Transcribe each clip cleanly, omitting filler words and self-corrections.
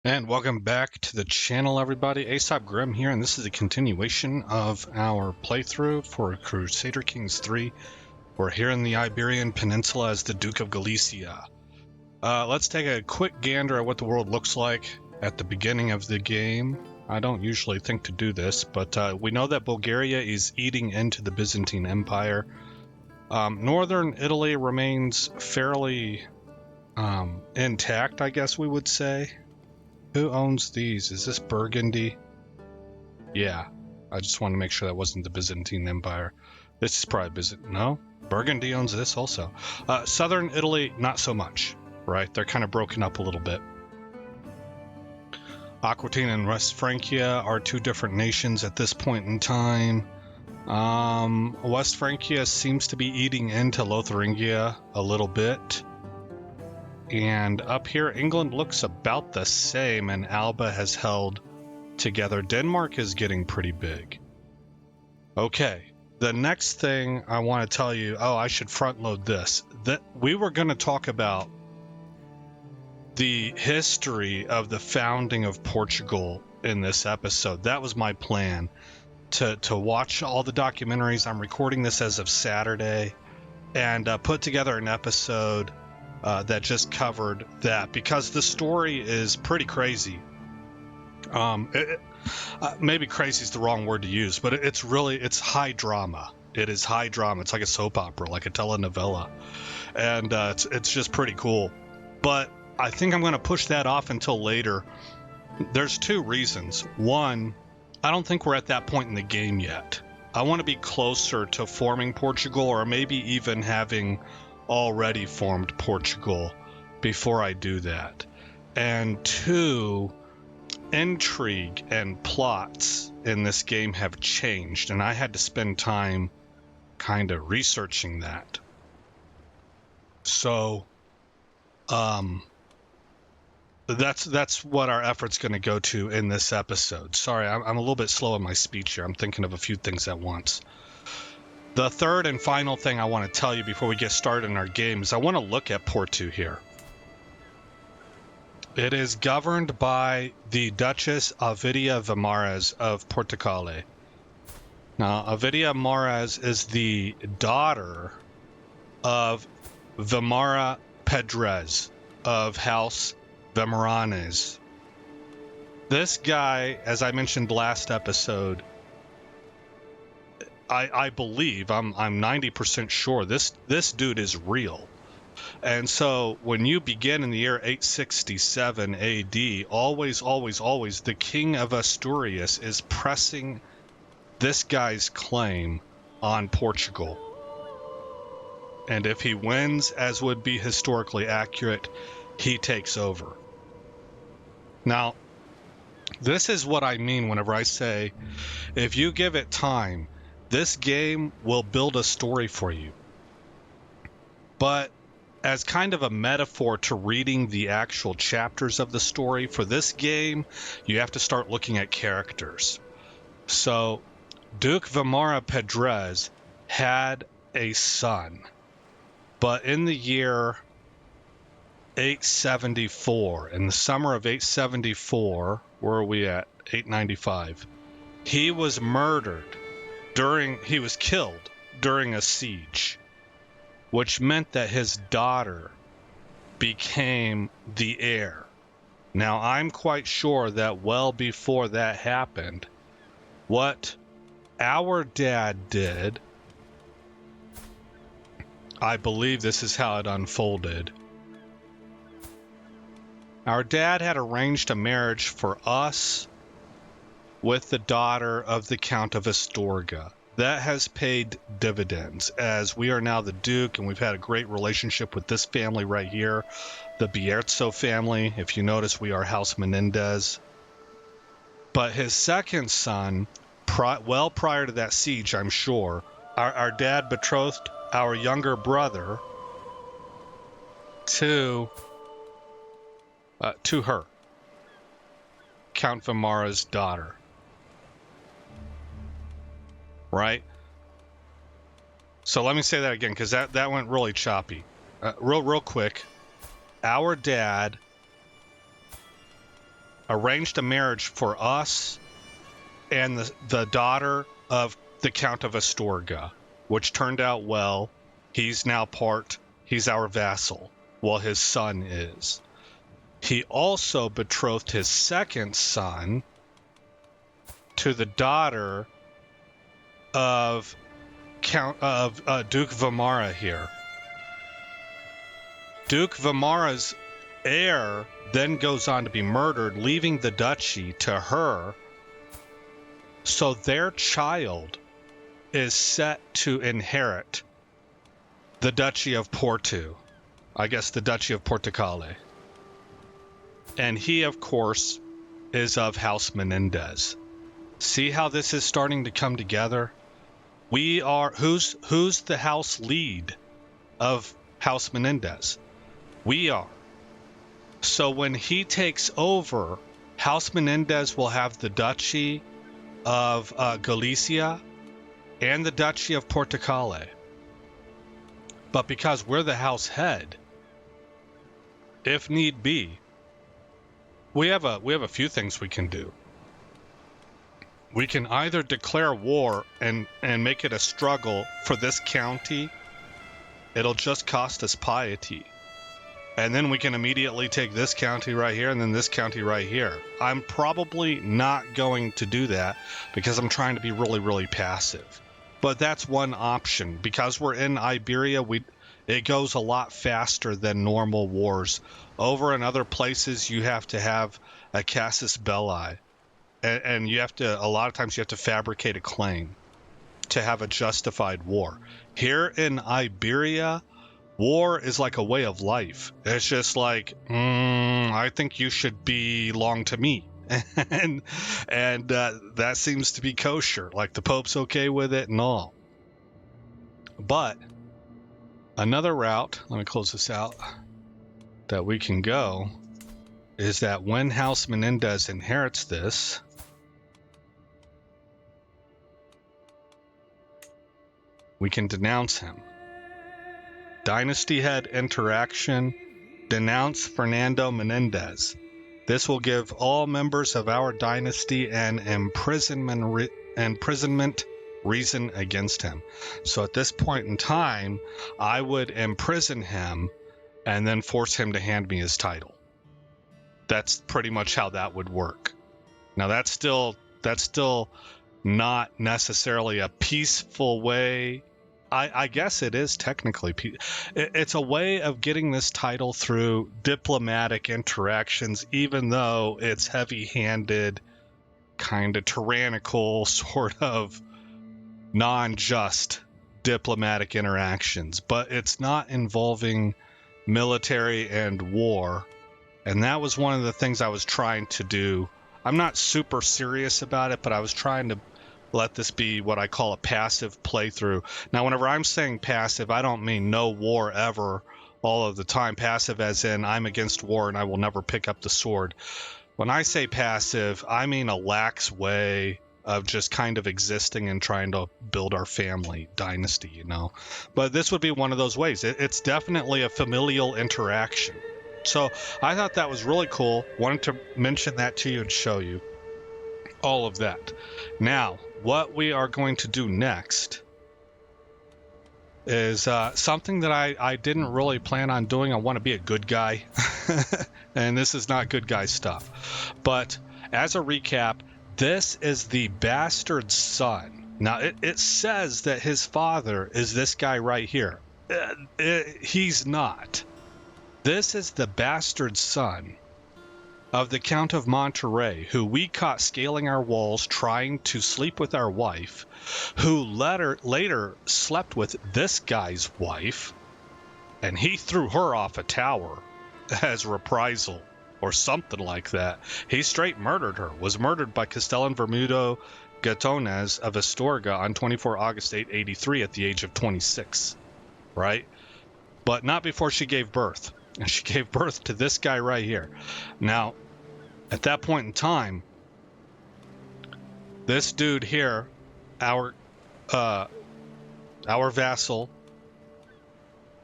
And welcome back to the channel, everybody. Aesop Grim here, and this is a continuation of our playthrough for Crusader Kings 3. We're here in the Iberian Peninsula as the Duke of Galicia. Let's take a quick gander at what the world looks like at the beginning of the game. I don't usually think to do this, but we know that Bulgaria is eating into the Byzantine Empire. Northern Italy remains fairly intact, I guess we would say. Who owns these? Is this Burgundy? Yeah, I just want to make sure that wasn't the Byzantine Empire. This is probably Byzantine. No? Burgundy owns this also. Southern Italy, not so much, right? They're kind of broken up a little bit. Aquitaine and West Francia are two different nations at this point in time. West Francia seems to be eating into Lotharingia a little bit. And up here, England looks about the same, and Alba has held together. Denmark is getting pretty big. Okay, the next thing I want to tell you, I should front load this. That we were going to talk about the history of the founding of Portugal in this episode. That was my plan, to watch all the documentaries. I'm recording this as of Saturday, and put together an episode that just covered that, because the story is pretty crazy. Maybe crazy is the wrong word to use, but it's high drama. It is high drama. It's like a soap opera, like a telenovela, and it's just pretty cool. But I think I'm going to push that off until later. There's two reasons. One, I don't think we're at that point in the game yet. I want to be closer to forming Portugal, or maybe even having already formed Portugal before I do that. And two, intrigue and plots in this game have changed, and I had to spend time kind of researching that. So that's what our effort's going to go to in this episode. Sorry, I'm a little bit slow in my speech here. I'm thinking of a few things at once. The third and final thing I want to tell you before we get started in our game is I want to look at Porto here. It is governed by the Duchess Ovidia Vimares of Portugal. Now, Ovidia Vimares is the daughter of Vimara Pedrez of House Vimaranes. This guy, as I mentioned last episode, I believe, I'm 90% sure this dude is real. And so when you begin in the year 867 AD, always, the king of Asturias is pressing this guy's claim on Portugal. And if he wins, as would be historically accurate, he takes over. Now, this is what I mean whenever I say, if you give it time, this game will build a story for you. But as kind of a metaphor to reading the actual chapters of the story, for this game, you have to start looking at characters. So, Duke Vimara Pedrez had a son, but in the year 874, in the summer of 874, where are we at? 895. He was murdered. He was killed during a siege, which meant that his daughter became the heir. Now, I'm quite sure that well before that happened, what our dad did, I believe this is how it unfolded. Our dad had arranged a marriage for us with the daughter of the Count of Astorga. That has paid dividends, as we are now the Duke, and we've had a great relationship with this family right here, the Bierzo family. If you notice, we are House Menendez. But his second son, well prior to that siege, I'm sure, our dad betrothed our younger brother to her, Count Vimara's daughter. Right? So let me say that again, because that went really choppy. Real quick. Our dad arranged a marriage for us and the daughter of the Count of Astorga, which turned out well. He's our vassal, while his son is. He also betrothed his second son to the daughter of Duke Vimara here. Duke Vimara's heir then goes on to be murdered, leaving the duchy to her. So their child is set to inherit the Duchy of Porto. I guess the Duchy of Portugal. And he, of course, is of House Menendez. See how this is starting to come together? Who's the house lead of House Menendez? We are. So when he takes over, House Menendez will have the Duchy of Galicia and the Duchy of Portugal. But because we're the house head, if need be, we have a few things we can do. We can either declare war and make it a struggle for this county. It'll just cost us piety. And then we can immediately take this county right here and then this county right here. I'm probably not going to do that because I'm trying to be really, really passive. But that's one option. Because we're in Iberia, it goes a lot faster than normal wars. Over in other places, you have to have a casus belli. And you have to, a lot of times you have to fabricate a claim to have a justified war. Here in Iberia, war is like a way of life. It's just like, I think you should belong to me. and that seems to be kosher. Like the Pope's okay with it and all. But another route, let me close this out, that we can go is that when House Menendez inherits this, we can denounce him. Dynasty head interaction, denounce Fernando Menendez. This will give all members of our dynasty an imprisonment reason against him. So at this point in time, I would imprison him and then force him to hand me his title. That's pretty much how that would work. Now that's still not necessarily a peaceful way. I guess it is technically. It's a way of getting this title through diplomatic interactions, even though it's heavy-handed, kind of tyrannical, sort of non-just diplomatic interactions. But it's not involving military and war. And that was one of the things I was trying to do. I'm not super serious about it, but I was trying to let this be what I call a passive playthrough. Now, whenever I'm saying passive, I don't mean no war ever all of the time. Passive as in I'm against war and I will never pick up the sword. When I say passive, I mean a lax way of just kind of existing and trying to build our family dynasty, you know. But this would be one of those ways. It's definitely a familial interaction. So I thought that was really cool. Wanted to mention that to you and show you all of that. Now, what we are going to do next is something that I didn't really plan on doing. I want to be a good guy. And this is not good guy stuff. But as a recap, this is the bastard son. Now, it says that his father is this guy right here. He's not. This is the bastard son of the Count of Monterey, who we caught scaling our walls trying to sleep with our wife, who later slept with this guy's wife, and he threw her off a tower as reprisal or something like that. He straight murdered her, was murdered by Castellan Bermudo Gatones of Astorga on 24 August 883 at the age of 26, right? But not before she gave birth. And she gave birth to this guy right here. Now, at that point in time, this dude here, our vassal,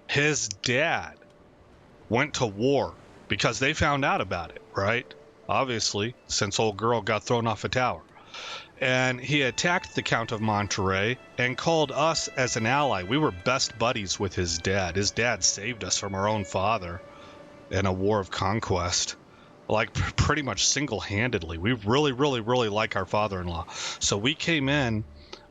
his dad went to war because they found out about it, right? obviously, since old girl got thrown off a tower. And he attacked the Count of Monterey and called us as an ally. We were best buddies with his dad. His dad saved us from our own father in a war of conquest, like pretty much single-handedly. We really, really, really like our father-in-law. So we came in.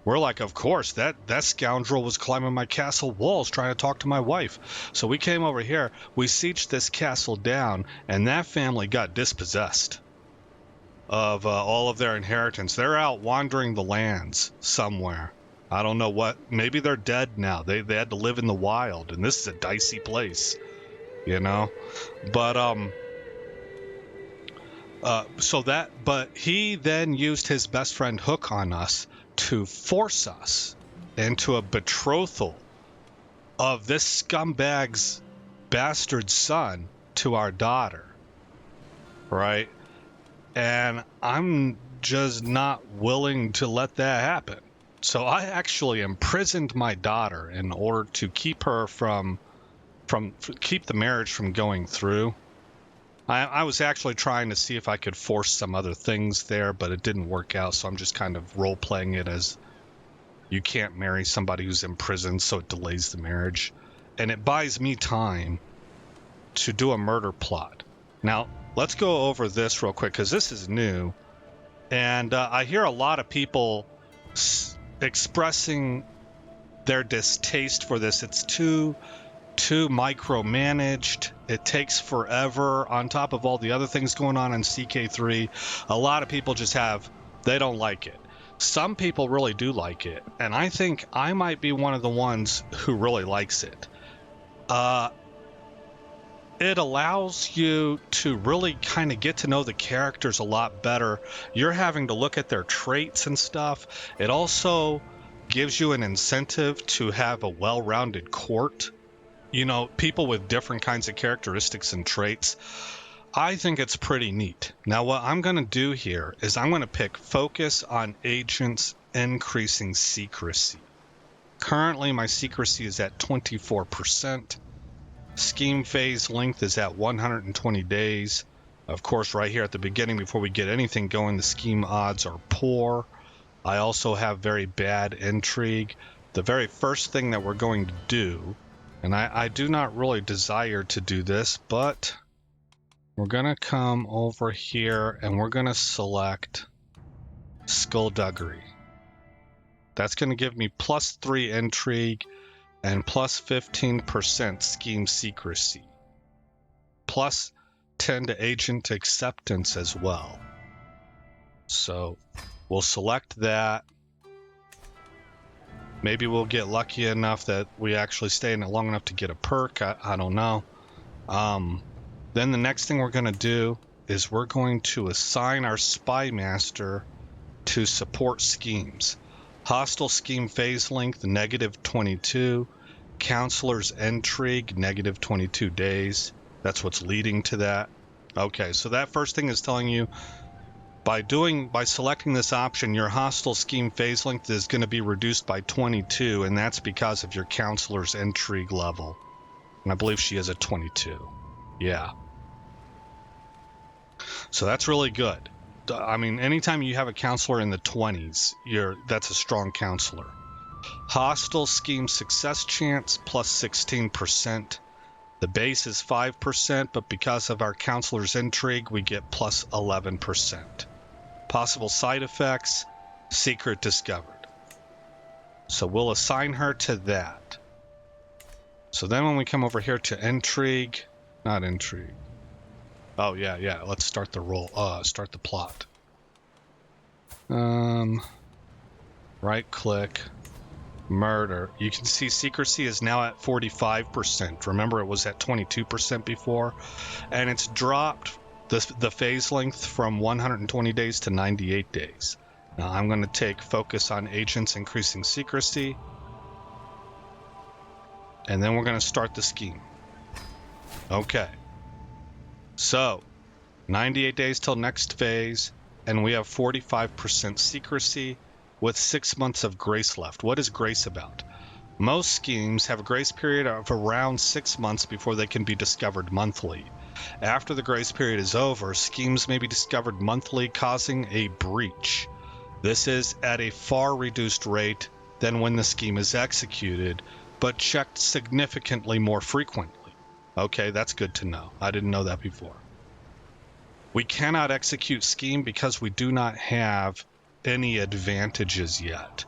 We're like, of course, that scoundrel was climbing my castle walls trying to talk to my wife. So we came over here. We sieged this castle down, and that family got dispossessed of all of their inheritance. They're out wandering the lands somewhere. I don't know what. Maybe they're dead now. They had to live in the wild, and this is a dicey place, you know. But but he then used his best friend Hook on us to force us into a betrothal of this scumbag's bastard son to our daughter, right? And I'm just not willing to let that happen. So I actually imprisoned my daughter in order to keep her keep the marriage from going through. I was actually trying to see if I could force some other things there, but it didn't work out. So I'm just kind of role playing it as you can't marry somebody who's in prison, so it delays the marriage. And it buys me time to do a murder plot. Now, let's go over this real quick because this is new. And I hear a lot of people expressing their distaste for this. It's too micromanaged. It takes forever on top of all the other things going on in CK3. A lot of people they don't like it. Some people really do like it. And I think I might be one of the ones who really likes it. It allows you to really kind of get to know the characters a lot better. You're having to look at their traits and stuff. It also gives you an incentive to have a well-rounded court. You know, people with different kinds of characteristics and traits. I think it's pretty neat. Now, what I'm going to do here is I'm going to pick focus on agents increasing secrecy. Currently, my secrecy is at 24%. Scheme phase length is at 120 days. Of course, right here at the beginning, before we get anything going, the scheme odds are poor. I also have very bad intrigue. The very first thing that we're going to do, and I do not really desire to do this, but we're going to come over here and we're going to select Skullduggery. That's going to give me +3 intrigue and +15% scheme secrecy, +10 to agent acceptance as well. So we'll select that. Maybe we'll get lucky enough that we actually stay in it long enough to get a perk. I don't know. Then the next thing we're going to do is we're going to assign our spy master to support schemes. Hostile scheme phase length, -22. Counselor's intrigue, -22 days. That's what's leading to that. Okay, so that first thing is telling you by selecting this option, your hostile scheme phase length is going to be reduced by 22, and that's because of your counselor's intrigue level. And I believe she is a 22. Yeah. So that's really good. I mean, anytime you have a counselor in the 20s, that's a strong counselor. Hostile scheme success chance +16%. The base is 5%, but because of our counselor's intrigue, we get +11%. Possible side effects, secret discovered. So we'll assign her to that. So then when we come over here to intrigue, not intrigue. Oh yeah, let's start the roll, start the plot. Right click, murder. You can see secrecy is now at 45%. Remember it was at 22% before, and it's dropped the phase length from 120 days to 98 days. Now I'm going to take focus on agents increasing secrecy, and then we're going to start the scheme. Okay. So, 98 days till next phase, and we have 45% secrecy with 6 months of grace left. What is grace about? Most schemes have a grace period of around 6 months before they can be discovered monthly. After the grace period is over, schemes may be discovered monthly, causing a breach. This is at a far reduced rate than when the scheme is executed, but checked significantly more frequently. Okay, that's good to know. I didn't know that before. We cannot execute scheme because we do not have any advantages yet.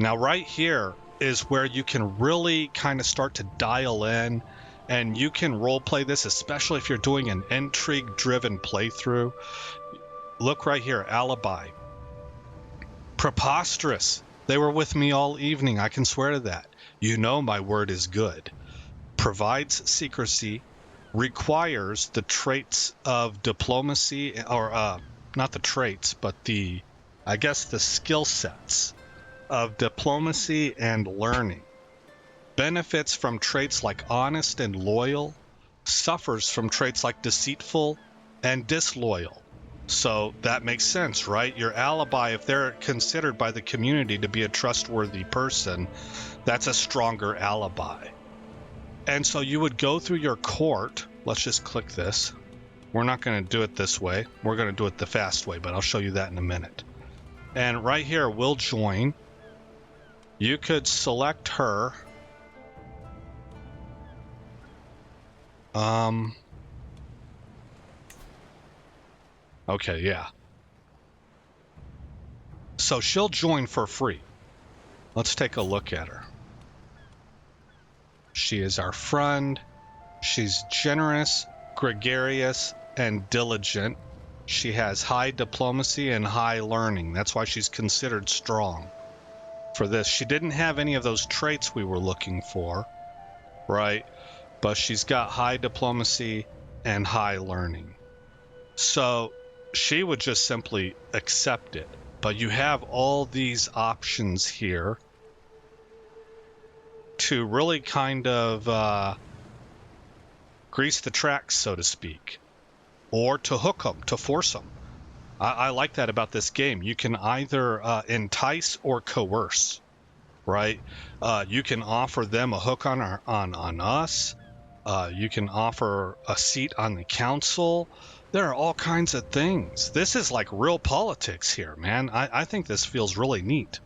Now, right here is where you can really kind of start to dial in, and you can role play this, especially if you're doing an intrigue-driven playthrough. Look right here, alibi. Preposterous. They were with me all evening. I can swear to that. You know my word is good. Provides secrecy, requires the traits of diplomacy, or not the traits, but the skill sets of diplomacy and learning. Benefits from traits like honest and loyal, suffers from traits like deceitful and disloyal. So that makes sense, right? Your alibi, if they're considered by the community to be a trustworthy person, that's a stronger alibi. And so you would go through your court. Let's just click this. We're not going to do it this way. We're going to do it the fast way, but I'll show you that in a minute. And right here, we'll join. You could select her. Okay, yeah. So she'll join for free. Let's take a look at her. She is our friend. She's generous, gregarious, and diligent. She has high diplomacy and high learning. That's why she's considered strong for this. She didn't have any of those traits we were looking for, right? But she's got high diplomacy and high learning. So she would just simply accept it. But you have all these options here to really kind of grease the tracks, so to speak, or to hook them, to force them. I like that about this game. You can either entice or coerce, right? You can offer them a hook on us. You can offer a seat on the council. There are all kinds of things. This is like real politics here, man. I think this feels really neat.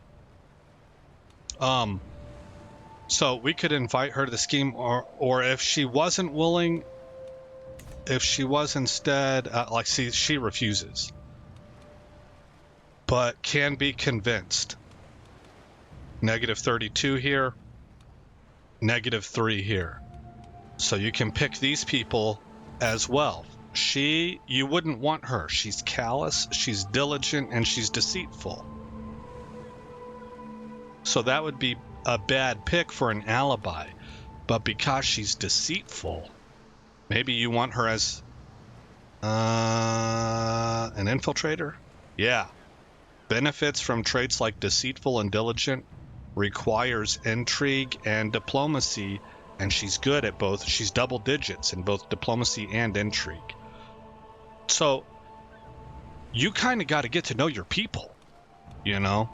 So we could invite her to the scheme, or if she wasn't willing, if she was instead, she refuses, but can be convinced. -32 here, -3 here. So you can pick these people as well. You wouldn't want her. She's callous, she's diligent, and she's deceitful. So that would be a bad pick for an alibi. But because she's deceitful, maybe you want her as an infiltrator? Yeah. Benefits from traits like deceitful and diligent, requires intrigue and diplomacy, and she's good at both. She's double digits in both diplomacy and intrigue. So you kind of got to get to know your people, you know?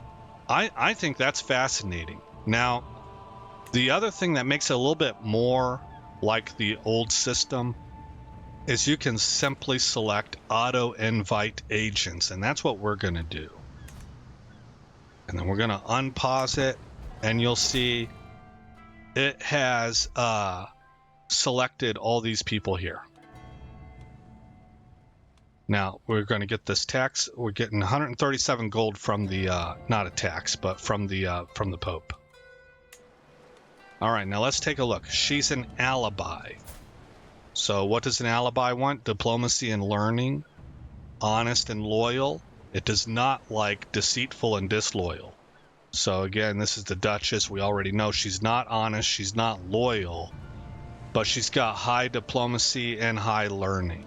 I think that's fascinating. Now, the other thing that makes it a little bit more like the old system is you can simply select auto invite agents, and that's what we're going to do. And then we're going to unpause it, and you'll see it has selected all these people here. Now we're going to get this tax. We're getting 137 gold from the not a tax, but from the Pope. All right, now let's take a look. She's an alibi. So what does an alibi want? Diplomacy and learning, honest and loyal. It does not like deceitful and disloyal. So again, this is the Duchess. We already know she's not honest, she's not loyal, but she's got high diplomacy and high learning.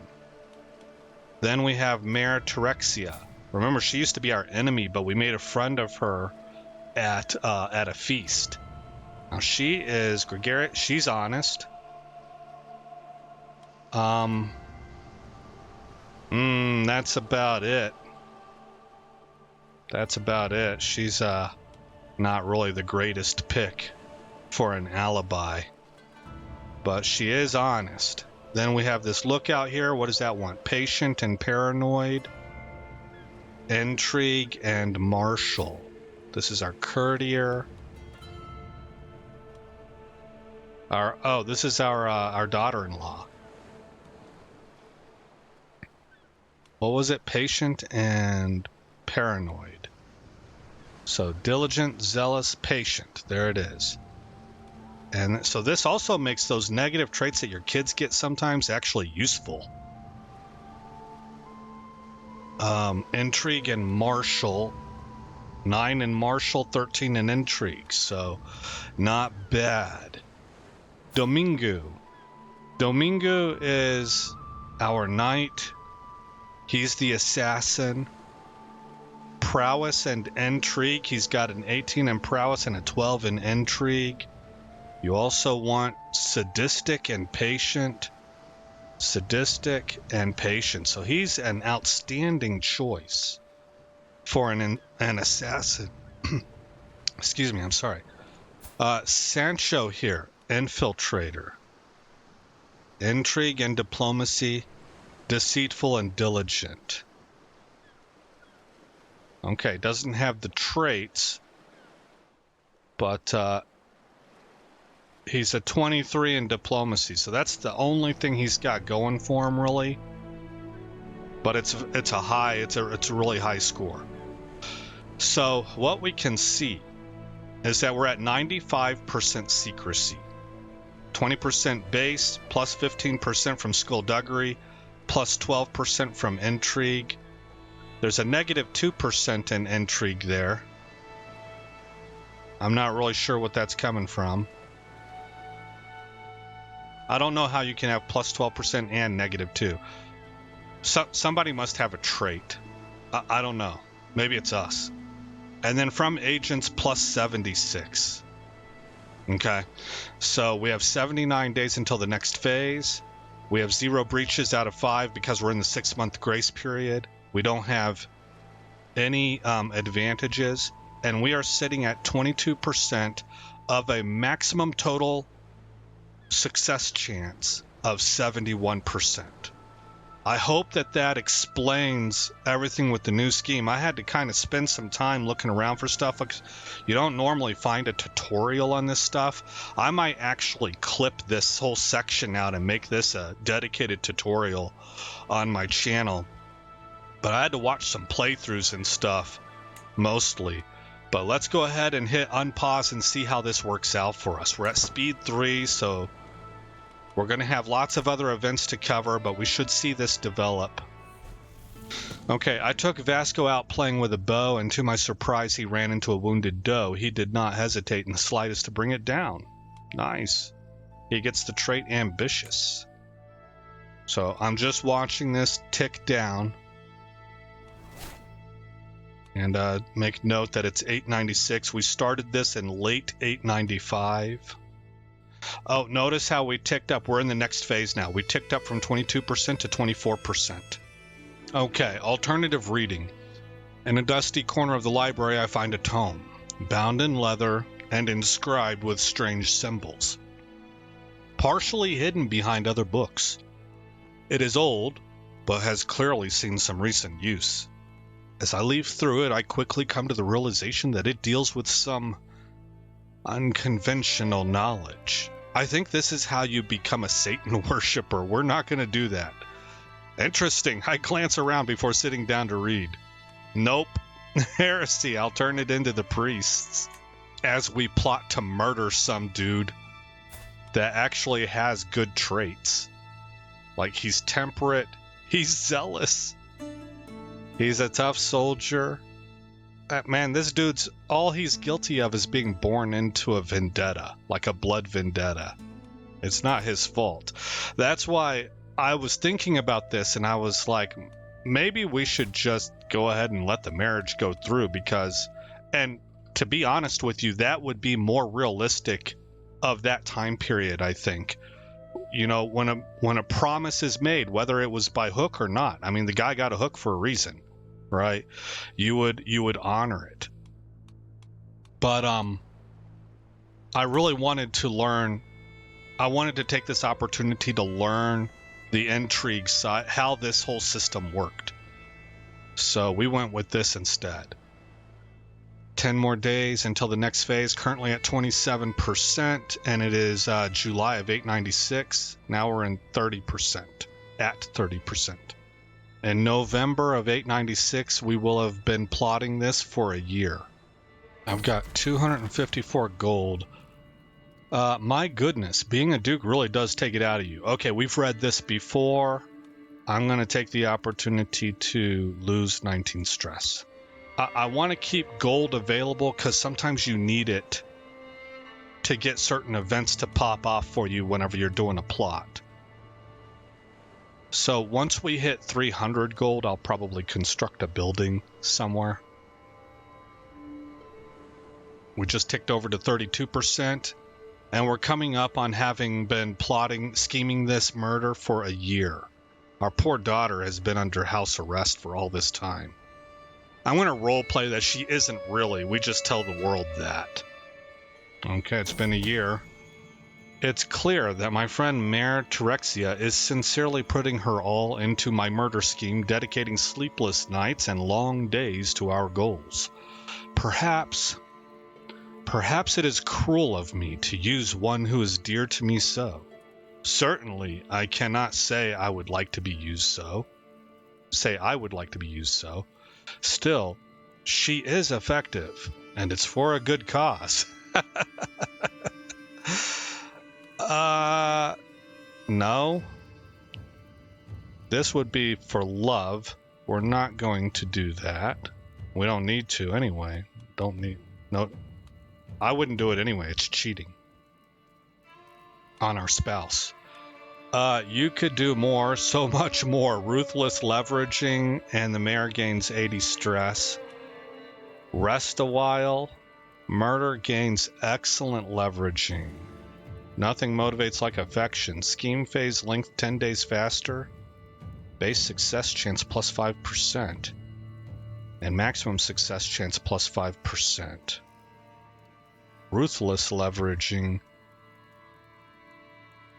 Then we have Mare Terexia. Remember, she used to be our enemy, but we made a friend of her at a feast. Now she is gregarious. She's honest. That's about it. That's about it. She's not really the greatest pick for an alibi, but she is honest. Then we have this lookout here. What does that want? Patient and paranoid. Intrigue and martial. This is our courtier. This is our daughter-in-law. What was it? Patient and paranoid. So diligent, zealous, patient. There it is. And so this also makes those negative traits that your kids get sometimes actually useful. Intrigue and martial. 9 in martial, 13 in intrigue. So not bad. Domingo. Domingo is our knight. He's the assassin. Prowess and intrigue. He's got an 18 in prowess and a 12 in intrigue. You also want sadistic and patient. Sadistic and patient. So he's an outstanding choice for an assassin. Excuse me, I'm sorry. Sancho here, infiltrator. Intrigue and diplomacy, deceitful and diligent. Okay, doesn't have the traits, but he's a 23 in diplomacy, so that's the only thing he's got going for him, really. But it's a really high score. So what we can see is that we're at 95% secrecy, 20% base, plus 15% from skullduggery, plus 12% from intrigue. There's a negative 2% in intrigue there. I'm not really sure what that's coming from. I don't know how you can have plus 12% and negative 2. Somebody must have a trait. I don't know. Maybe it's us. And then from agents, plus 76. Okay. So we have 79 days until the next phase. We have 0 breaches out of 5 because we're in the 6-month grace period. We don't have any advantages. And we are sitting at 22% of a maximum total success chance of 71%. I hope that explains everything with the new scheme. I had to kind of spend some time looking around for stuff. You don't normally find a tutorial on this stuff. I might actually clip this whole section out and make this a dedicated tutorial on my channel. But I had to watch some playthroughs and stuff, mostly. But let's go ahead and hit unpause and see how this works out for us. We're at speed 3, so we're going to have lots of other events to cover, but we should see this develop. Okay, I took Vasco out playing with a bow, and to my surprise, he ran into a wounded doe. He did not hesitate in the slightest to bring it down. Nice. He gets the trait ambitious. So I'm just watching this tick down. And make note that it's 896. We started this in late 895. Oh, notice how we ticked up. We're in the next phase now. We ticked up from 22% to 24%. Okay, alternative reading. In a dusty corner of the library, I find a tome, bound in leather and inscribed with strange symbols, partially hidden behind other books. It is old, but has clearly seen some recent use. As I leaf through it, I quickly come to the realization that it deals with some unconventional knowledge. I think this is how you become a Satan worshiper. We're not going to do that. Interesting. I glance around before sitting down to read. Nope. Heresy. I'll turn it into the priests as we plot to murder some dude that actually has good traits. Like, he's temperate. He's zealous. He's a tough soldier. Man, this dude's, all he's guilty of is being born into a vendetta, like a blood vendetta. It's not his fault. That's why I was thinking about this, and I was like, maybe we should just go ahead and let the marriage go through, because, and to be honest with you, that would be more realistic of that time period, I think. You know, when a promise is made, whether it was by hook or not. I mean, the guy got a hook for a reason, right? You would honor it. But I really wanted to learn. I wanted to take this opportunity to learn the intrigue side, how this whole system worked. So we went with this instead. 10 more days until the next phase, currently at 27%, and it is July of 896. Now we're in 30%, at 30%. In November of 896, we will have been plotting this for a year. I've got 254 gold. My goodness, being a duke really does take it out of you. Okay, we've read this before. I'm going to take the opportunity to lose 19 stress. I want to keep gold available because sometimes you need it to get certain events to pop off for you whenever you're doing a plot. So once we hit 300 gold, I'll probably construct a building somewhere. We just ticked over to 32%, and we're coming up on having been plotting, scheming this murder for a year. Our poor daughter has been under house arrest for all this time. I'm going to roleplay that she isn't really. We just tell the world that. Okay, it's been a year. It's clear that my friend Mare Terexia is sincerely putting her all into my murder scheme, dedicating sleepless nights and long days to our goals. Perhaps it is cruel of me to use one who is dear to me so. Certainly, I cannot say I would like to be used so. Still, she is effective, and it's for a good cause. No. This would be for love. We're not going to do that. We don't need to anyway. No. I wouldn't do it anyway. It's cheating on our spouse. You could do more, so much more. Ruthless leveraging, and the mayor gains 80 stress. Rest a while. Murder gains excellent leveraging. Nothing motivates like affection. Scheme phase length 10 days faster. Base success chance plus 5%. And maximum success chance plus 5%. Ruthless leveraging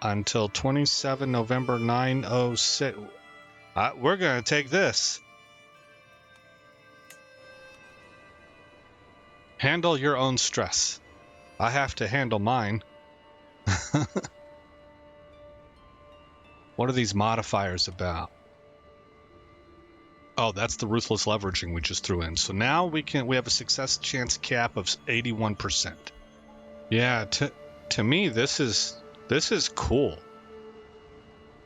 until 27 November 906. We're going to take this. Handle your own stress. I have to handle mine. What are these modifiers about? Oh, that's the ruthless leveraging we just threw in. So now we have a success chance cap of 81%. Yeah, to me this is cool.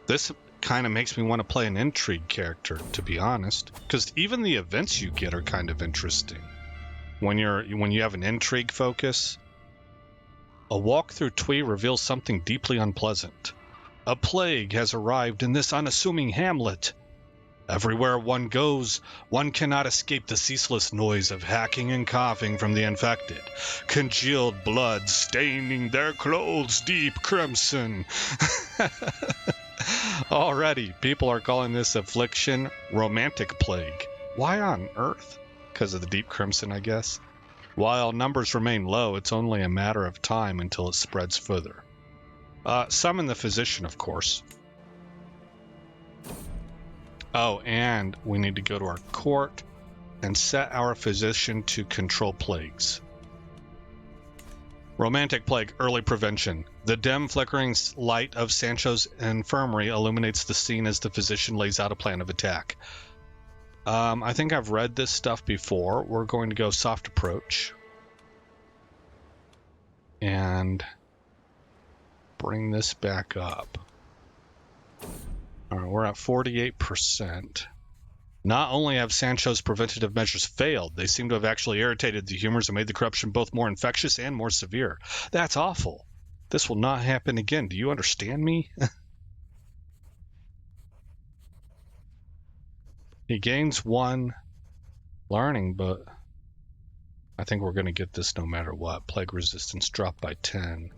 This kind of makes me want to play an intrigue character, to be honest, because even the events you get are kind of interesting. When you have an intrigue focus, a walk through Twee reveals something deeply unpleasant. A plague has arrived in this unassuming hamlet. Everywhere one goes, one cannot escape the ceaseless noise of hacking and coughing from the infected, congealed blood staining their clothes deep crimson. Already, people are calling this affliction romantic plague. Why on earth? Because of the deep crimson, I guess. While numbers remain low, it's only a matter of time until it spreads further. Summon the physician, of course. Oh, and we need to go to our court and set our physician to control plagues. Romantic plague, early prevention. The dim, flickering light of Sancho's infirmary illuminates the scene as the physician lays out a plan of attack. I think I've read this stuff before. We're going to go soft approach. And bring this back up. All right, we're at 48%. Not only have Sancho's preventative measures failed, they seem to have actually irritated the humors and made the corruption both more infectious and more severe. That's awful. This will not happen again. Do you understand me? He gains 1 learning, but I think we're going to get this no matter what. Plague resistance dropped by 10.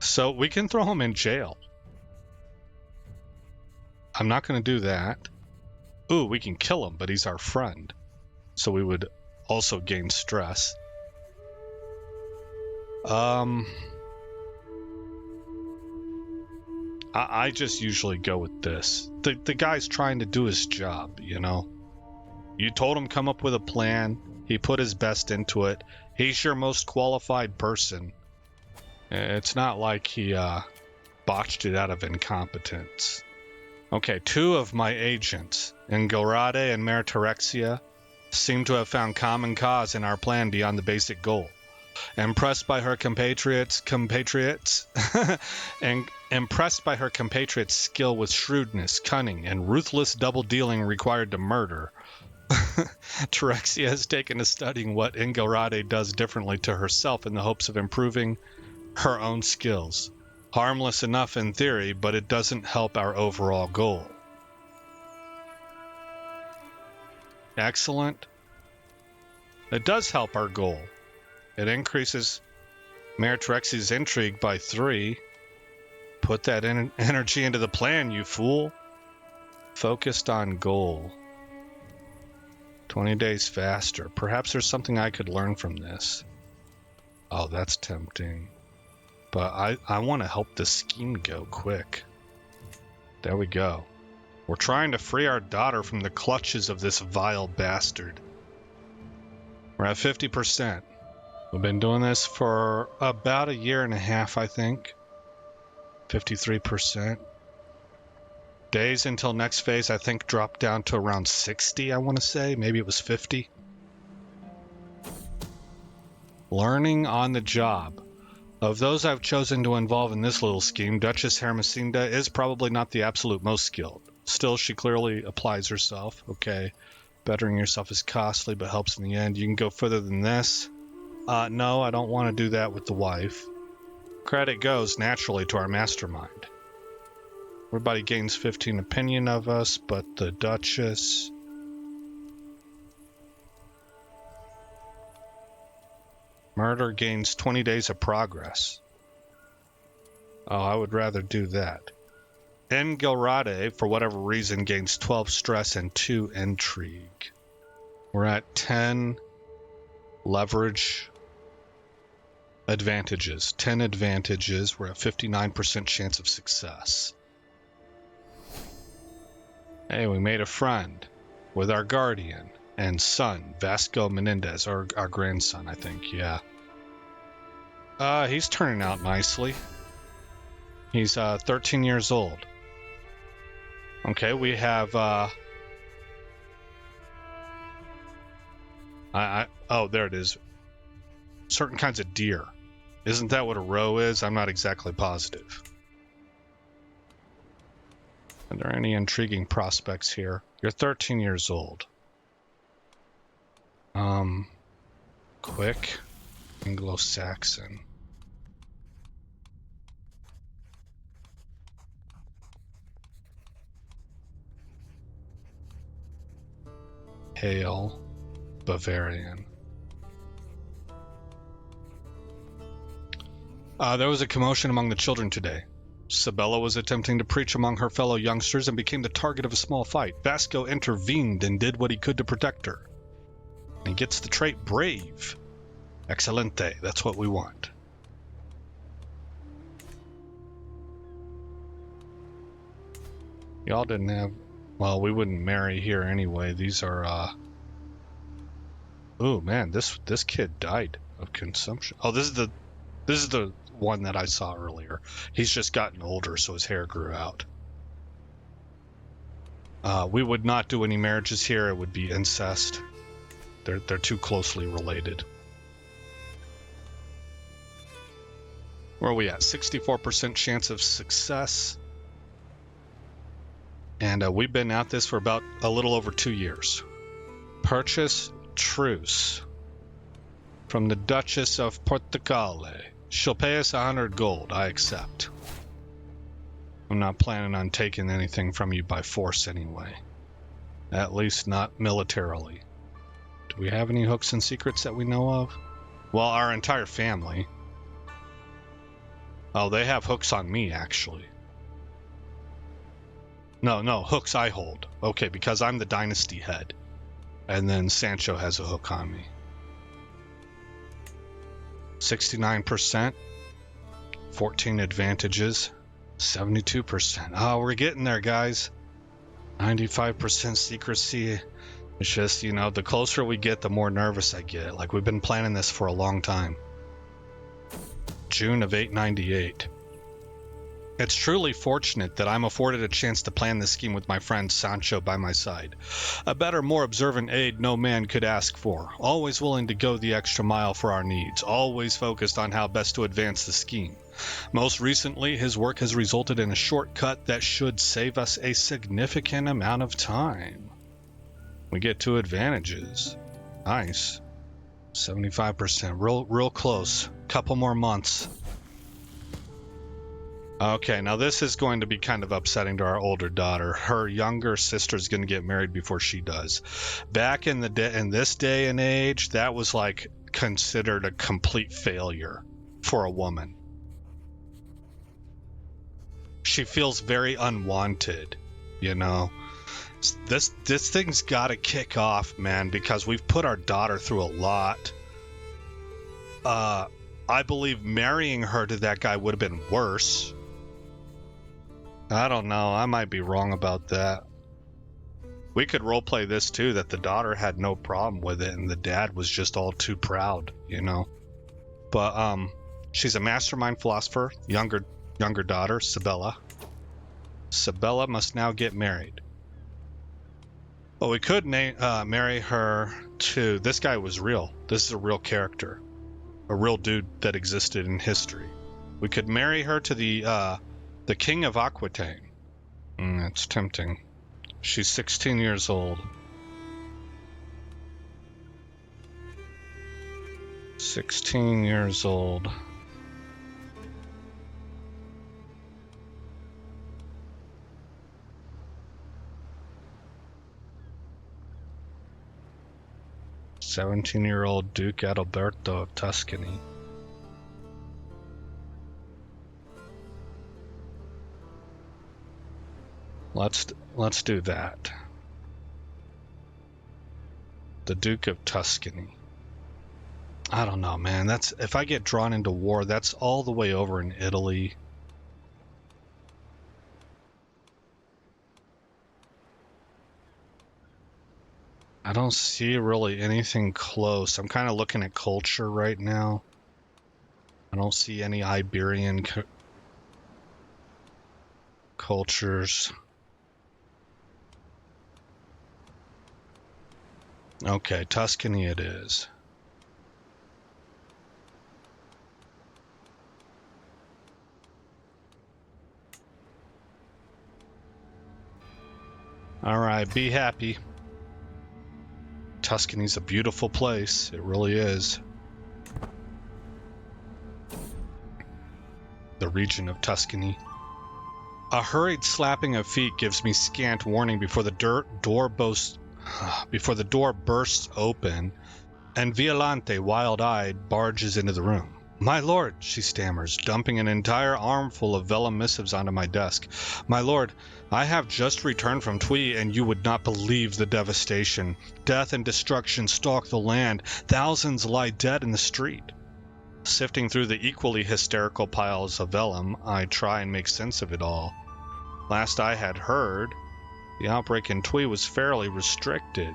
So we can throw him in jail. I'm not going to do that. Ooh, we can kill him, but he's our friend. So we would also gain stress. I just usually go with this. The guy's trying to do his job, you know? You told him come up with a plan. He put his best into it. He's your most qualified person. It's not like he botched it out of incompetence. Okay, 2 of my agents, Ingolrade and Meritorexia, seem to have found common cause in our plan beyond the basic goal. Impressed by her compatriots' skill with shrewdness, cunning, and ruthless double-dealing required to murder, Terexia has taken to studying what Ingolrade does differently to herself in the hopes of improving her own skills. Harmless enough in theory, but it doesn't help our overall goal. Excellent. It does help our goal. It increases Meritrexi's intrigue by 3. Put that energy into the plan, you fool. Focused on goal. 20 days faster. Perhaps there's something I could learn from this. Oh, that's tempting. But I want to help this scheme go quick. There we go. We're trying to free our daughter from the clutches of this vile bastard. We're at 50%. We've been doing this for about 1.5 years, I think. 53%. Days until next phase, I think, dropped down to around 60, I want to say. Maybe it was 50. Learning on the job. Of those I've chosen to involve in this little scheme, Duchess Hermesinda is probably not the absolute most skilled. Still, she clearly applies herself. Okay. Bettering yourself is costly, but helps in the end. You can go further than this. No, I don't want to do that with the wife. Credit goes naturally to our mastermind. Everybody gains 15 opinion of us, but the Duchess... Murder gains 20 days of progress. Oh, I would rather do that. Engilrade, for whatever reason, gains 12 stress and 2 intrigue. We're at 10 leverage advantages. 10 advantages. We're at 59% chance of success. Hey, we made a friend with our guardian and son, Vasco Menendez, our grandson, I think, yeah. He's turning out nicely. He's 13 years old. Okay, we have oh, there it is. Certain kinds of deer. Isn't that what a roe is? I'm not exactly positive. Are there any intriguing prospects here? You're 13 years old. Quick. Anglo-Saxon. Hale. Bavarian. There was a commotion among the children today. Sabella was attempting to preach among her fellow youngsters and became the target of a small fight. Vasco intervened and did what he could to protect her. He gets the trait brave. Excelente, that's what we want. Y'all didn't have... Well, we wouldn't marry here anyway. These are, Oh, man, this kid died of consumption. Oh, this is the one that I saw earlier. He's just gotten older, so his hair grew out. We would not do any marriages here. It would be incest. They're too closely related. Where are we at? 64% chance of success. And we've been at this for about a little over 2 years. Purchase truce from the Duchess of Portugal. She'll pay us 100 gold. I accept. I'm not planning on taking anything from you by force anyway. At least not militarily. Do we have any hooks and secrets that we know of? Well, our entire family. Oh, they have hooks on me, actually. No, hooks I hold. Okay, because I'm the dynasty head. And then Sancho has a hook on me. 69%. 14 advantages. 72%. Oh, we're getting there, guys. 95% secrecy. It's just, you know, the closer we get, the more nervous I get. Like, we've been planning this for a long time. June of 898. It's truly fortunate that I'm afforded a chance to plan this scheme with my friend Sancho by my side. A better, more observant aide no man could ask for. Always willing to go the extra mile for our needs. Always focused on how best to advance the scheme. Most recently, his work has resulted in a shortcut that should save us a significant amount of time. We get two advantages. Nice. 75%. Real close. Couple more months. Okay, now this is going to be kind of upsetting to our older daughter. Her younger sister's going to get married before she does. Back in this day and age, that was like considered a complete failure for a woman. She feels very unwanted, you know. This thing's got to kick off, man, because we've put our daughter through a lot. I believe marrying her to that guy would have been worse. I don't know. I might be wrong about that. We could roleplay this too, that the daughter had no problem with it and the dad was just all too proud, you know. But she's a mastermind philosopher, younger daughter, Sabella. Sabella must now get married. Well, we could marry her to... This guy was real. This is a real character. A real dude that existed in history. We could marry her to the King of Aquitaine. That's tempting. She's 16 years old. 16 years old. "17-year-old Duke Adalberto of Tuscany." Let's do that. The Duke of Tuscany. I don't know, man. That's, if I get drawn into war, that's all the way over in Italy. I don't see really anything close. I'm kind of looking at culture right now. I don't see any Iberian cultures. Okay, Tuscany it is. All right, be happy. Tuscany's a beautiful place. It really is. The region of Tuscany. A hurried slapping of feet gives me scant warning before the door bursts open, and Violante, wild-eyed, barges into the room. "My lord," she stammers, dumping an entire armful of vellum missives onto my desk. "My lord, I have just returned from Tui, and you would not believe the devastation. Death and destruction stalk the land. Thousands lie dead in the street." Sifting through the equally hysterical piles of vellum, I try and make sense of it all. Last I had heard, the outbreak in Tui was fairly restricted.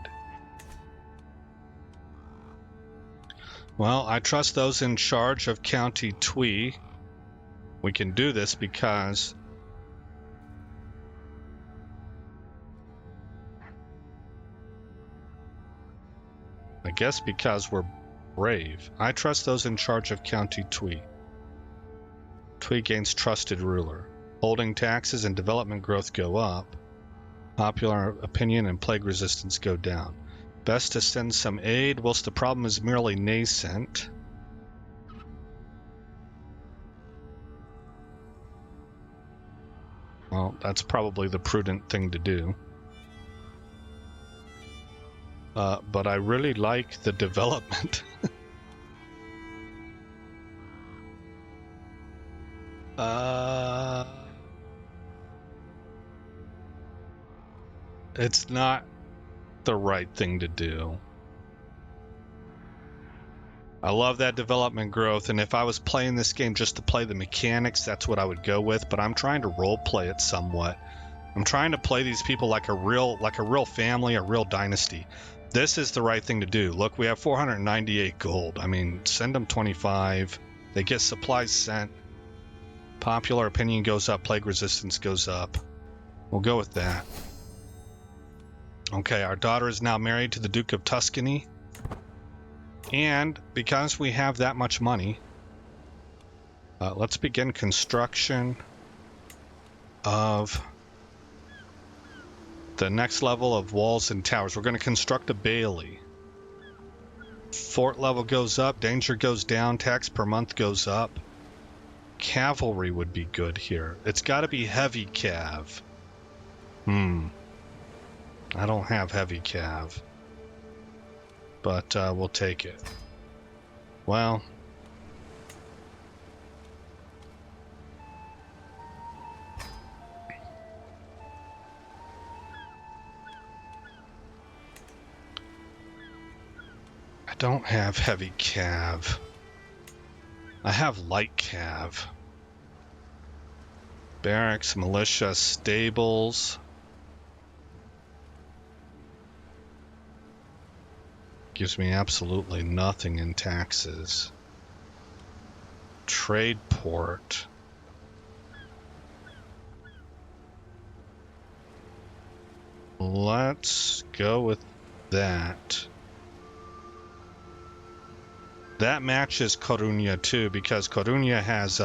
Well, I trust those in charge of County Tui. We can do this because... I guess because we're brave. I trust those in charge of County Tui. Tui gains trusted ruler. Holding taxes and development growth go up. Popular opinion and plague resistance go down. Best to send some aid whilst the problem is merely nascent. Well, that's probably the prudent thing to do. But I really like the development. It's not the right thing to do. I love that development growth, and if I was playing this game just to play the mechanics, that's what I would go with, but I'm trying to role play it somewhat. I'm trying to play these people like a real family, a real dynasty. This is the right thing to do. Look, we have 498 gold. I mean, send them 25. They get supplies sent. Popular opinion goes up, plague resistance goes up. We'll go with that. Okay, our daughter is now married to the Duke of Tuscany. And because we have that much money, let's begin construction of the next level of walls and towers. We're going to construct a bailey. Fort level goes up, danger goes down, tax per month goes up. Cavalry would be good here. It's got to be heavy cav. I don't have heavy cav. But we'll take it. Well, I don't have heavy cav. I have light cav. Barracks, militia, stables. Gives me absolutely nothing in taxes. Trade port. Let's go with that. That matches Coruña too, because Coruña has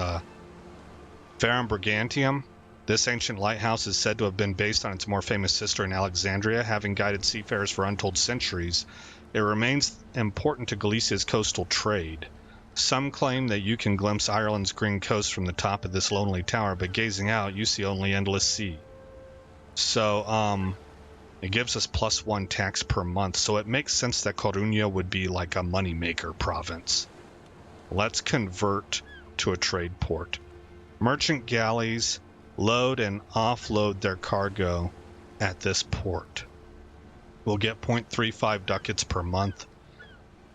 Ferrum Brigantium. This ancient lighthouse is said to have been based on its more famous sister in Alexandria, having guided seafarers for untold centuries. It remains important to Galicia's coastal trade. Some claim that you can glimpse Ireland's green coast from the top of this lonely tower, but gazing out, you see only endless sea. So, it gives us +1 tax per month, so it makes sense that Coruña would be like a moneymaker province. Let's convert to a trade port. Merchant galleys load and offload their cargo at this port. We'll get 0.35 ducats per month.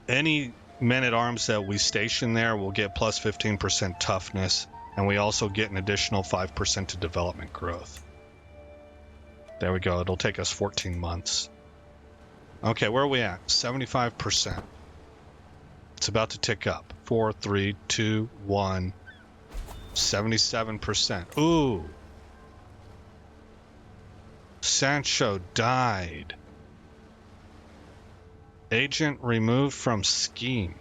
Any men-at-arms that we station there will get plus 15% toughness, and we also get an additional 5% to development growth. There we go. It'll take us 14 months. Okay, where are we at? 75%. It's about to tick up. 4, 3, 2, 1. 77%. Ooh. Sancho died. Agent removed from scheme.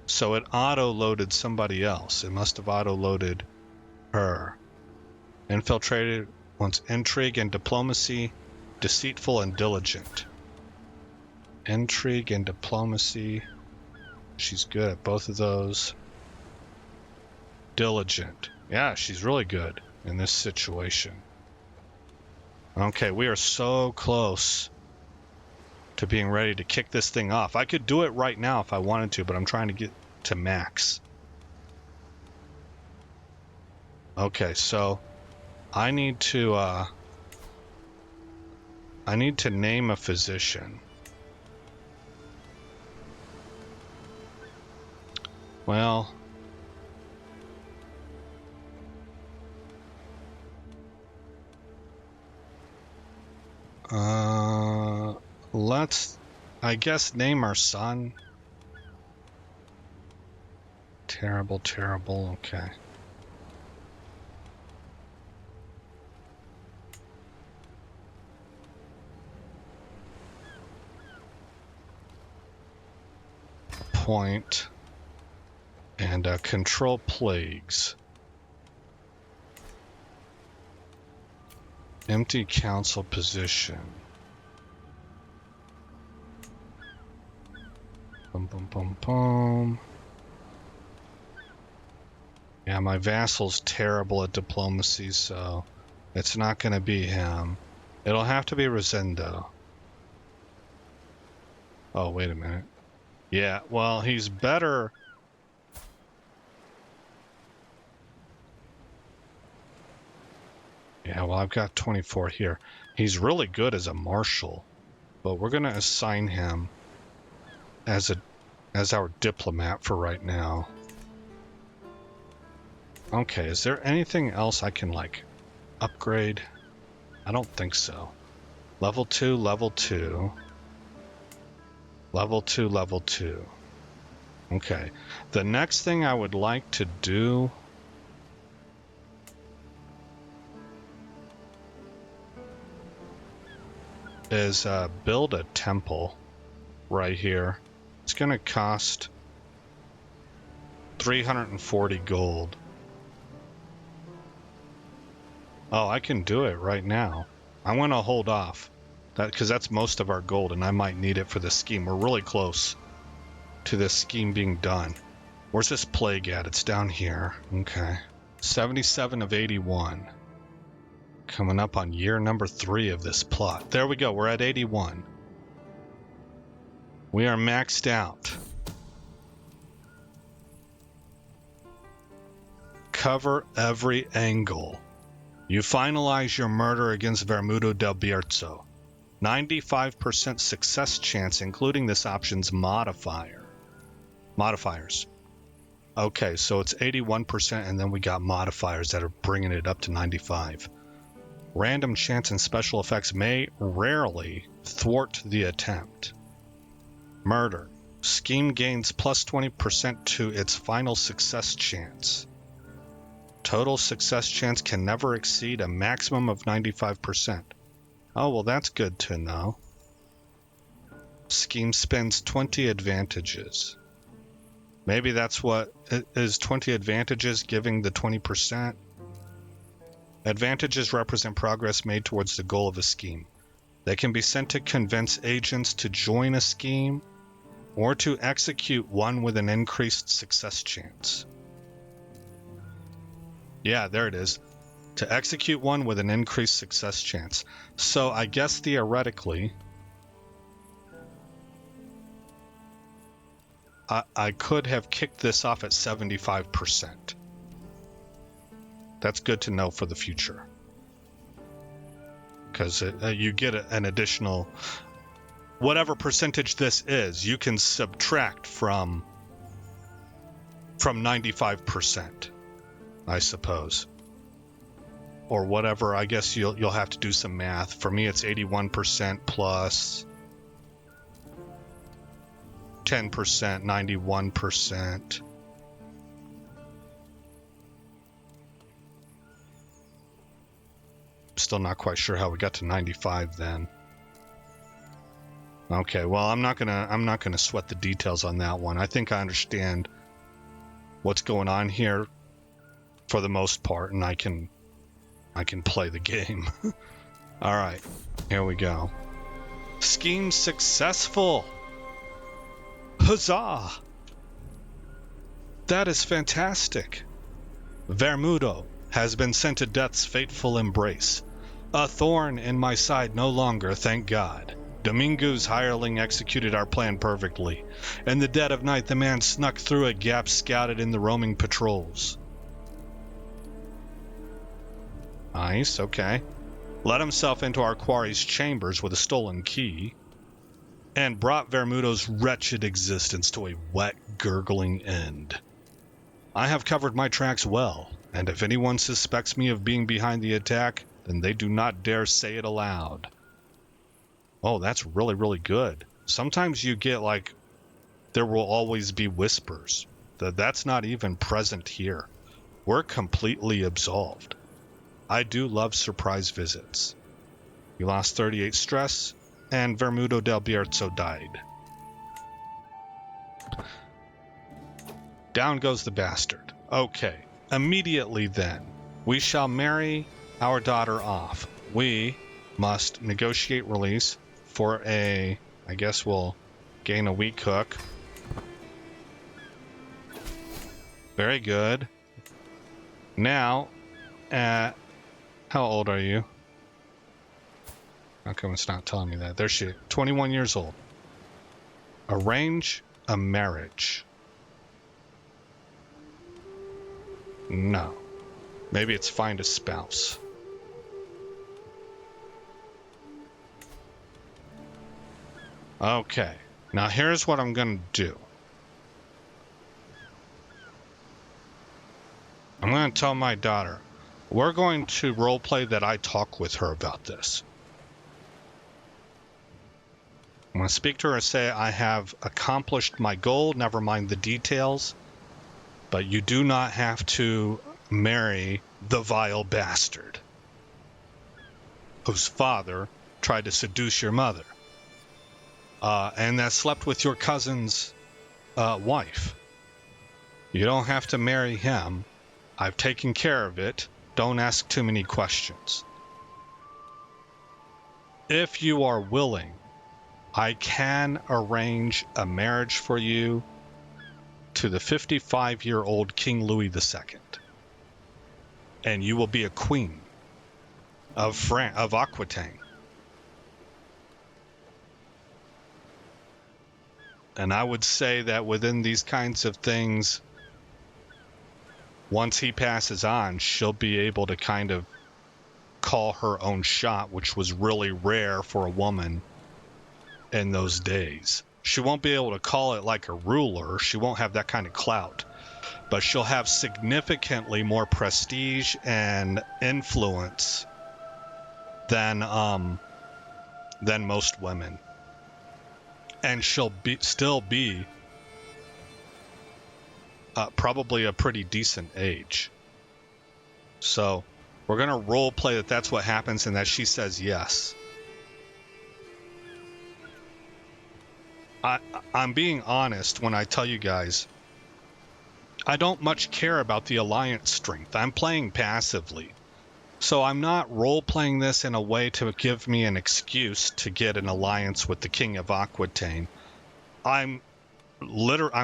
So it auto-loaded somebody else. It must have auto-loaded her. Infiltrated, wants intrigue and diplomacy, deceitful and diligent. Intrigue and diplomacy. She's good at both of those. Diligent. Yeah, she's really good in this situation. Okay, we are so close to being ready to kick this thing off. I could do it right now if I wanted to, but I'm trying to get to max. Okay, so I need to name a physician. Well, let's, I guess, name our son. Terrible, terrible, okay. Point and control plagues. Empty council position. Boom, boom, boom, boom. Yeah, my vassal's terrible at diplomacy, so it's not going to be him. It'll have to be Rosendo. Oh, wait a minute. Yeah, well, he's better. Yeah, well, I've got 24 here. He's really good as a marshal, but we're going to assign him as a as our diplomat for right now. Okay, is there anything else I can, like, upgrade? I don't think so. Level 2, level 2. Level 2, level 2. Okay. The next thing I would like to do is build a temple right here. It's going to cost 340 gold. Oh, I can do it right now. I want to hold off because that's most of our gold, and I might need it for the scheme. We're really close to this scheme being done. Where's this plague at? It's down here. Okay. 77 of 81. Coming up on year number 3 of this plot. There we go. We're at 81. We are maxed out. Cover every angle. You finalize your murder against Vermudo del Bierzo. 95% success chance, including this option's modifiers. Okay, so it's 81%, and then we got modifiers that are bringing it up to 95. Random chance and special effects may rarely thwart the attempt. Murder. Scheme gains plus 20% to its final success chance. Total success chance can never exceed a maximum of 95%. Oh, well, that's good to know. Scheme spends 20 advantages. Maybe that's what is 20 advantages giving the 20%. Advantages represent progress made towards the goal of a scheme. They can be sent to convince agents to join a scheme or to execute one with an increased success chance. Yeah, there it is. To execute one with an increased success chance. So I guess theoretically, I could have kicked this off at 75%. That's good to know for the future. Because you get an additional... Whatever percentage this is, you can subtract from 95%, I suppose. Or whatever, I guess you'll have to do some math. For me, it's 81% plus 10%, 91%. Still not quite sure how we got to 95 then. Okay, well, I'm not gonna sweat the details on that one. I think I understand what's going on here for the most part, and I can play the game. All right, here we go. Scheme successful. Huzzah! That is fantastic. Vermudo has been sent to death's fateful embrace. A thorn in my side no longer, thank God. Dominguez hireling executed our plan perfectly. In the dead of night, the man snuck through a gap scouted in the roaming patrols. Nice, okay. Let himself into our quarry's chambers with a stolen key, and brought Vermudo's wretched existence to a wet, gurgling end. I have covered my tracks well, and if anyone suspects me of being behind the attack, then they do not dare say it aloud. Oh, that's really, really good. Sometimes you get, like, there will always be whispers. That's not even present here. We're completely absolved. I do love surprise visits. You lost 38 stress, and Vermudo del Bierzo died. Down goes the bastard. Okay, immediately then, we shall marry our daughter off. We must negotiate release for I guess we'll gain a weak hook. Very good. Now, how old are you? How come it's not telling me that? There she is, 21 years old. Arrange a marriage. No. Maybe it's find a spouse. Okay. Now here's what I'm going to do. I'm going to tell my daughter, we're going to role play that I talk with her about this. I'm going to speak to her and say, I have accomplished my goal, never mind the details, but you do not have to marry the vile bastard whose father tried to seduce your mother, and that slept with your cousin's wife. You don't have to marry him. I've taken care of it. Don't ask too many questions. If you are willing, I can arrange a marriage for you to the 55-year-old King Louis II. And you will be a queen of Aquitaine. And I would say that within these kinds of things, once he passes on, she'll be able to kind of call her own shot, which was really rare for a woman in those days. She won't be able to call it like a ruler. She won't have that kind of clout, but she'll have significantly more prestige and influence than most women. And she'll still be probably a pretty decent age. So we're going to role play that that's what happens and that she says yes. I'm being honest when I tell you guys, I don't much care about the alliance strength. I'm playing passively. So I'm not role-playing this in a way to give me an excuse to get an alliance with the King of Aquitaine. I'm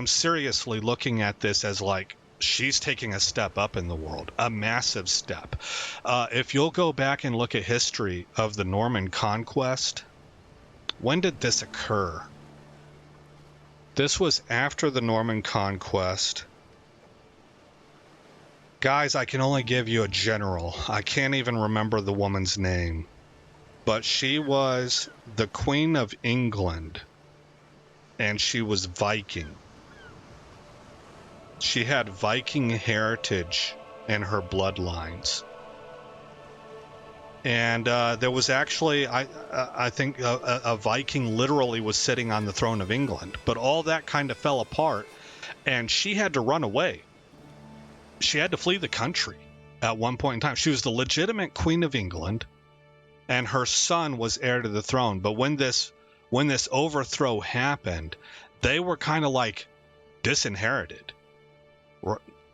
seriously looking at this as like she's taking a step up in the world, a massive step. If you'll go back and look at history of the Norman conquest, when did this occur? This was after the Norman conquest. Guys, I can only give you a general. I can't even remember the woman's name. But she was the Queen of England, and she was Viking. She had Viking heritage in her bloodlines. And there was actually, I think, a Viking literally was sitting on the throne of England. But all that kind of fell apart, and she had to run away. She had to flee the country at one point in time. She was the legitimate Queen of England, and her son was heir to the throne. But when this overthrow happened, they were kind of like disinherited.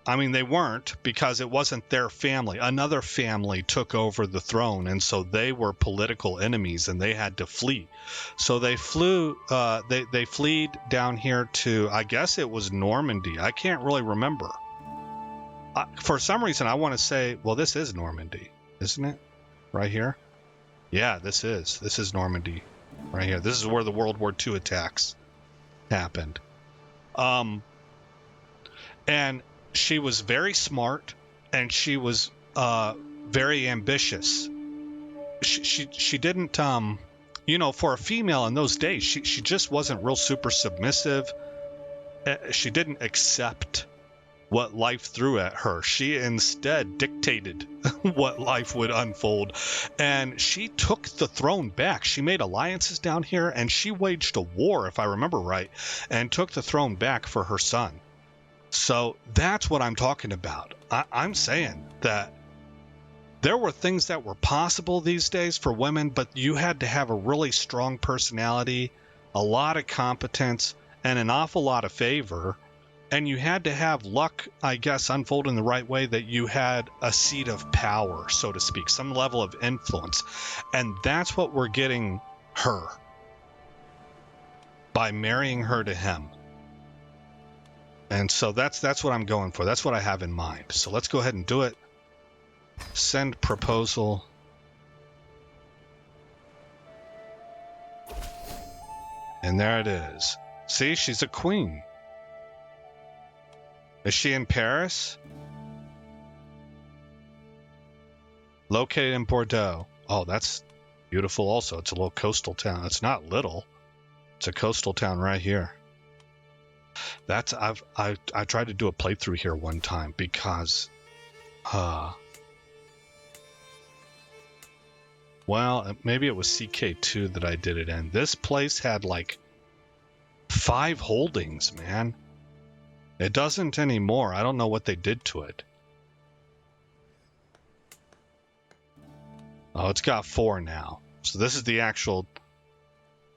I mean, they weren't, because it wasn't their family. Another family took over the throne, and so they were political enemies, and they had to flee. So they flew. They fled down here to, I guess it was Normandy. I can't really remember. For some reason, I want to say, well, this is Normandy, isn't it? Right here? Yeah, this is Normandy, right here. This is where the World War II attacks happened. And she was very smart, and she was very ambitious. She didn't, for a female in those days, she just wasn't real super submissive. She didn't accept what life threw at her. She instead dictated what life would unfold, and she took the throne back. She made alliances down here, and she waged a war, if I remember right, and took the throne back for her son. So that's what I'm talking about. I'm saying that there were things that were possible these days for women, but you had to have a really strong personality, a lot of competence, and an awful lot of favor. And you had to have luck, I guess, unfold in the right way, that you had a seat of power, so to speak, some level of influence. And that's what we're getting her by marrying her to him. And so that's what I'm going for. That's what I have in mind. So let's go ahead and do it. Send proposal. And there it is. See, she's a queen. Is she in Paris? Located in Bordeaux. Oh, that's beautiful also. It's a little coastal town. It's not little. It's a coastal town right here. I tried to do a playthrough here one time because Well, maybe it was CK2 that I did it in. This place had like 5 holdings, man. It doesn't anymore. I don't know what they did to it. Oh, it's got 4 now. So this is the actual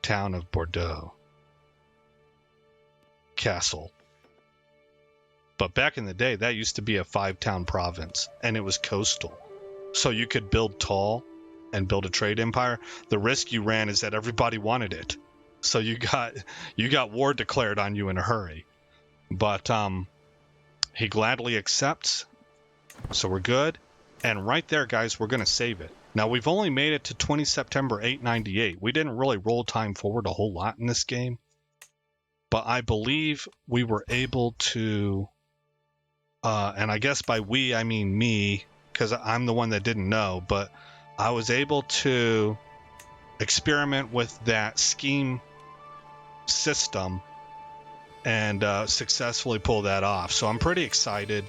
town of Bordeaux. Castle. But back in the day, that used to be a 5-town province, and it was coastal. So you could build tall and build a trade empire. The risk you ran is that everybody wanted it. So you got war declared on you in a hurry. But he gladly accepts. So we're good. And right there, guys, we're going to save it. Now, we've only made it to 20 September 898. We didn't really roll time forward a whole lot in this game. But I believe we were able to, and I guess by we, I mean me, because I'm the one that didn't know, but I was able to experiment with that scheme system and successfully pull that off. So I'm pretty excited.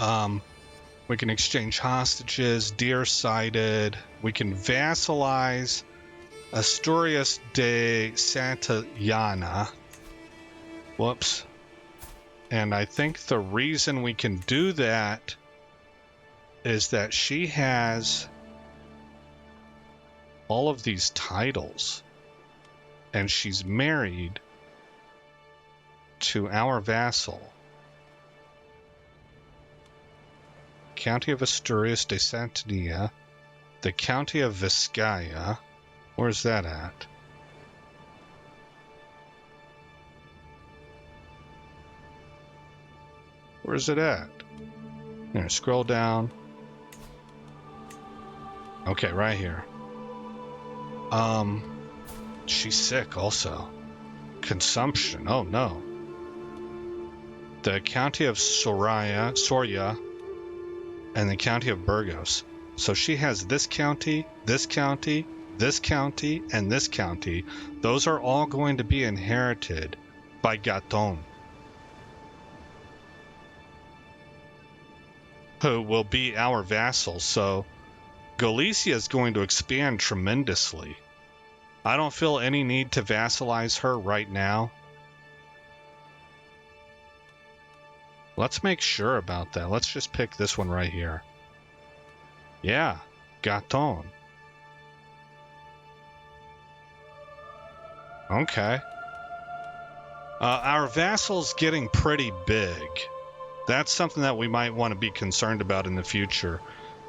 We can exchange hostages, deer sighted. We can vassalize Asturias de Santillana. Whoops. And I think the reason we can do that is that she has all of these titles. And she's married to our vassal. County of Asturias de Santillana. The County of Vizcaya. Where's that at? Where's it at? Here, scroll down. Okay, right here. She's sick also. Consumption. Oh no. The County of Soria, and the County of Burgos. So she has this county, this county, this county, and this county. Those are all going to be inherited by Gaton, who will be our vassal. So Galicia is going to expand tremendously. I don't feel any need to vassalize her right now. Let's make sure about that. Let's just pick this one right here. Yeah, Gaton. Okay. Our vassal's getting pretty big. That's something that we might want to be concerned about in the future,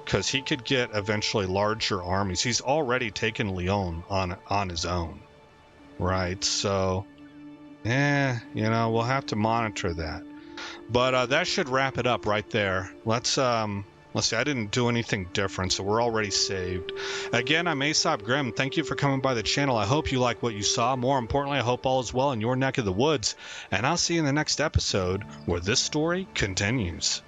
because he could get eventually larger armies. He's already taken Lyon on his own, right? So, you know, we'll have to monitor that. But that should wrap it up right there. Let's see. I didn't do anything different, so we're already saved. Again, I'm Aesop Grimm. Thank you for coming by the channel. I hope you like what you saw. More importantly, I hope all is well in your neck of the woods. And I'll see you in the next episode where this story continues.